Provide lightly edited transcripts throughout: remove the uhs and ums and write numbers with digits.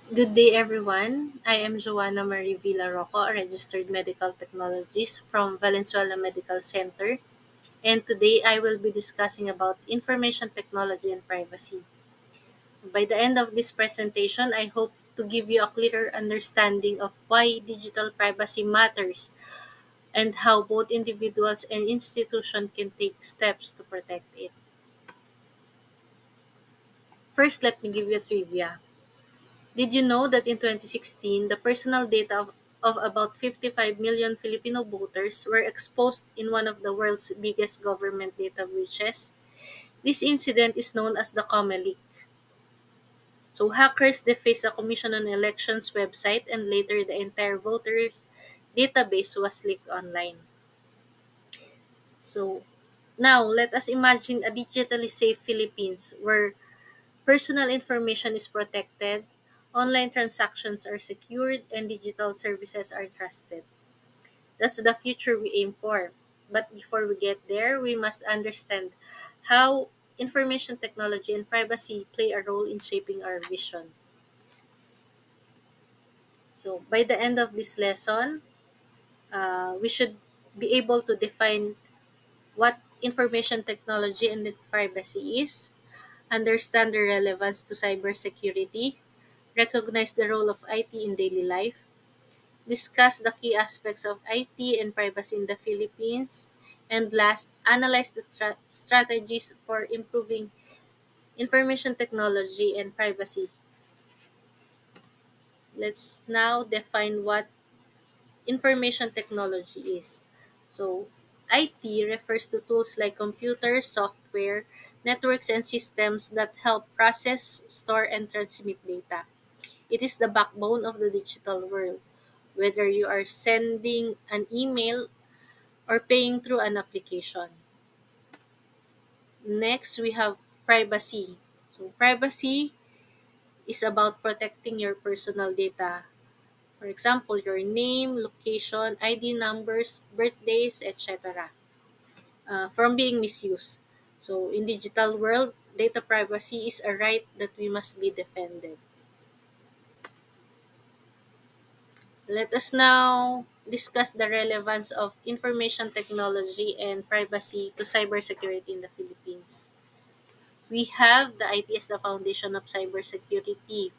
Good day, everyone. I am Joanna Marie Villarocco, a registered medical technologist from Valenzuela Medical Center, and today I will be discussing about information technology and privacy. By the end of this presentation, I hope to give you a clearer understanding of why digital privacy matters and how both individuals and institutions can take steps to protect it. First, let me give you a trivia. Did you know that in 2016, the personal data of about 55 million Filipino voters were exposed in one of the world's biggest government data breaches? This incident is known as the Come Leak. So hackers defaced the Commission on Elections website and later the entire voters database was leaked online. So now let us imagine a digitally safe Philippines where personal information is protected, online transactions are secured, and digital services are trusted. That's the future we aim for. But before we get there, we must understand how information technology and privacy play a role in shaping our vision. So, by the end of this lesson, we should be able to define what information technology and privacy is, understand the relevance to cybersecurity, recognize the role of IT in daily life, discuss the key aspects of IT and privacy in the Philippines, and last, analyze the strategies for improving information technology and privacy. Let's now define what information technology is. So, IT refers to tools like computers, software, networks, and systems that help process, store, and transmit data. It is the backbone of the digital world. Whether you are sending an email or paying through an application. Next, we have privacy. So, privacy is about protecting your personal data. For example, your name, location, ID numbers, birthdays, etc. From being misused. So, in digital world, data privacy is a right that we must be defended. Let us now discuss the relevance of information technology and privacy to cybersecurity in the Philippines. We have the IT as the foundation of cybersecurity.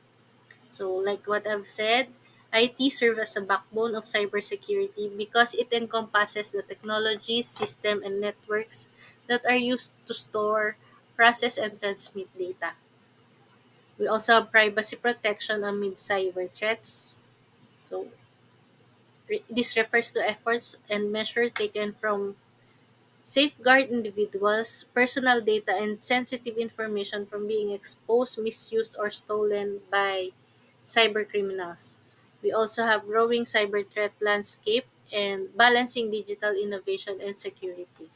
So, like what I've said, IT serves as a backbone of cybersecurity because it encompasses the technologies, system, and networks that are used to store, process, and transmit data. We also have privacy protection amid cyber threats. So, this refers to efforts and measures taken from safeguard individuals, personal data, and sensitive information from being exposed, misused, or stolen by cybercriminals. We also have growing cyber threat landscape and balancing digital innovation and security.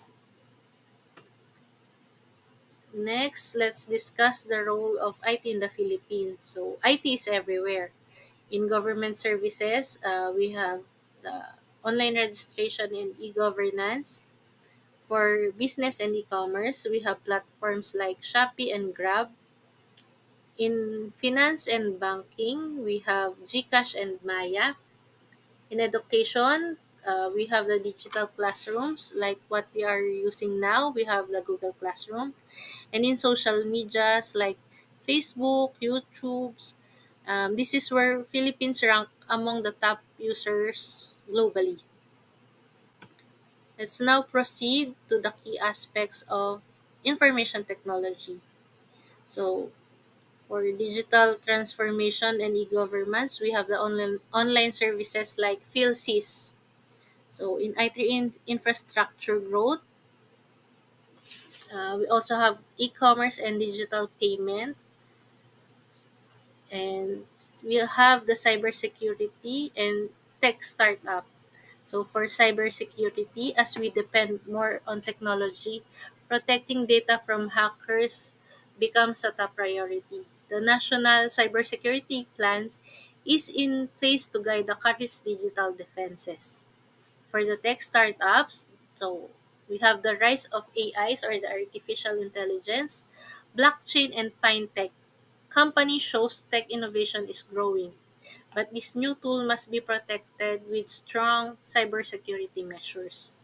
Next, let's discuss the role of IT in the Philippines. So, IT is everywhere. In government services, we have the online registration and e-governance. For business and e-commerce, we have platforms like Shopee and Grab. In finance and banking, we have GCash and Maya. In education, we have the digital classrooms like what we are using now. We have the Google Classroom. And in social medias like Facebook, YouTube, this is where Philippines rank among the top users globally. Let's now proceed to the key aspects of information technology. So, for digital transformation and e-governments, we have the online services like PhilSys. So, in IT infrastructure growth, we also have e-commerce and digital payment, and we have the cybersecurity and tech startup. So for cybersecurity, as we depend more on technology, protecting data from hackers becomes a top priority. The National Cybersecurity Plans is in place to guide the country's digital defenses. For the tech startups, so we have the rise of AIs or the artificial intelligence, blockchain and fintech. company shows tech innovation is growing, but this new tool must be protected with strong cybersecurity measures.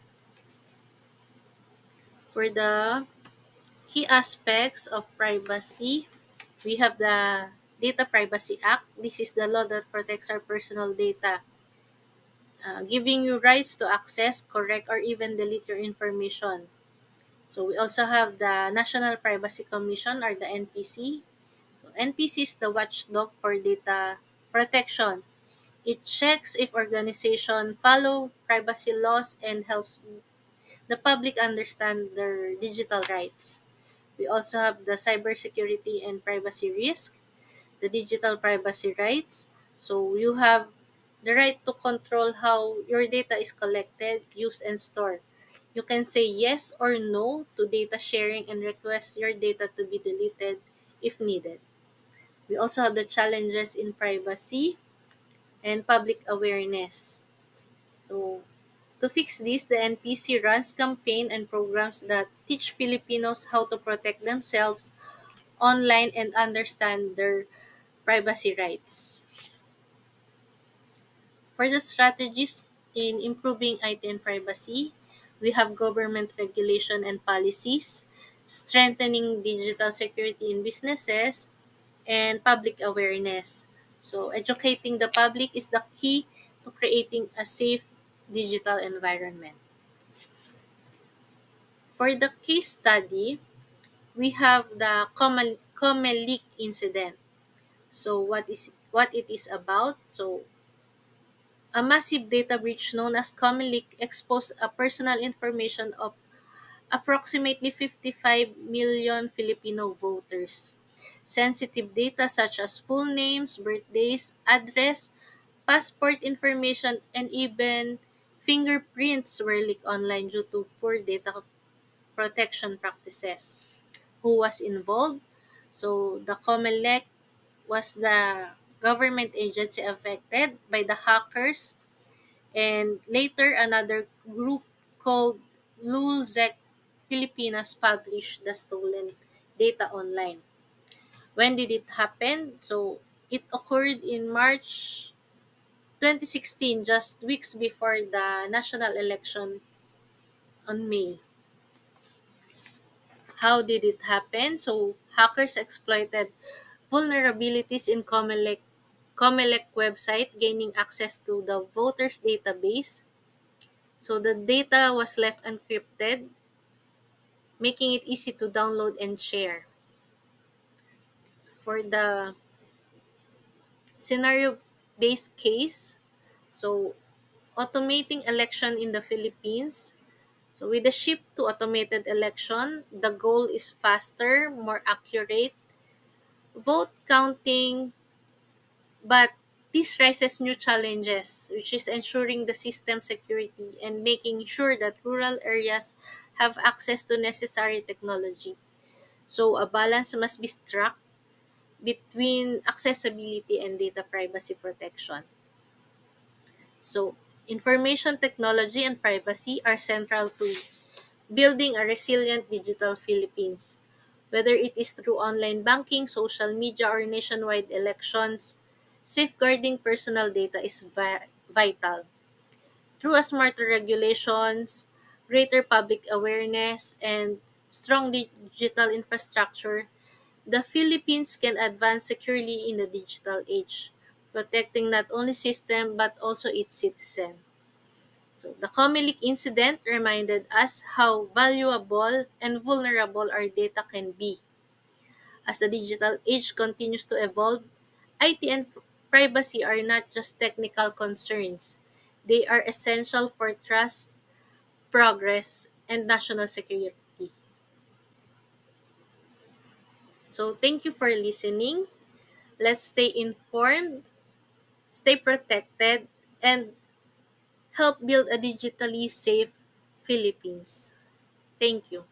For the key aspects of privacy, we have the Data Privacy Act. This is the law that protects our personal data, giving you rights to access, correct, or even delete your information. So we also have the National Privacy Commission, or the NPC. So NPC is the watchdog for data protection. It checks if organizations follow privacy laws and helps the public understand their digital rights. We also have the cybersecurity and privacy risk, the digital privacy rights. So you have the right to control how your data is collected, used, and stored. You can say yes or no to data sharing and request your data to be deleted if needed. We also have the challenges in privacy and public awareness. So to fix this, the NPC runs campaign and programs that teach Filipinos how to protect themselves online and understand their privacy rights. For the strategies in improving IT and privacy, we have government regulation and policies, strengthening digital security in businesses, and public awareness. So, educating the public is the key to creating a safe digital environment. For the case study, we have the Comelec incident. So, what it is about? So, a massive data breach known as Comelec exposed a personal information of approximately 55 million Filipino voters. Sensitive data such as full names, birthdays, address, passport information, and even fingerprints were leaked online due to poor data protection practices. Who was involved? So the COMELEC was the government agency affected by the hackers, and later another group called Lulzec Pilipinas published the stolen data online. When did it happen? So it occurred in March 2016, just weeks before the national election on May. How did it happen? So hackers exploited vulnerabilities in Comelec website, gaining access to the voters database. So the data was left encrypted, making it easy to download and share. For the scenario-based case, so automating election in the Philippines. So with the shift to automated election, the goal is faster, more accurate vote counting, but this raises new challenges, which is ensuring the system security and making sure that rural areas have access to necessary technology. So a balance must be struck between accessibility and data privacy protection. So, information technology and privacy are central to building a resilient digital Philippines. Whether it is through online banking, social media, or nationwide elections, safeguarding personal data is vital. Through a smarter regulations, greater public awareness, and strong digital infrastructure, the Philippines can advance securely in the digital age, protecting not only system but also its citizen. So the Comelec incident reminded us how valuable and vulnerable our data can be. As the digital age continues to evolve, IT and privacy are not just technical concerns. They are essential for trust, progress, and national security. So thank you for listening. Let's stay informed, stay protected, and help build a digitally safe Philippines. Thank you.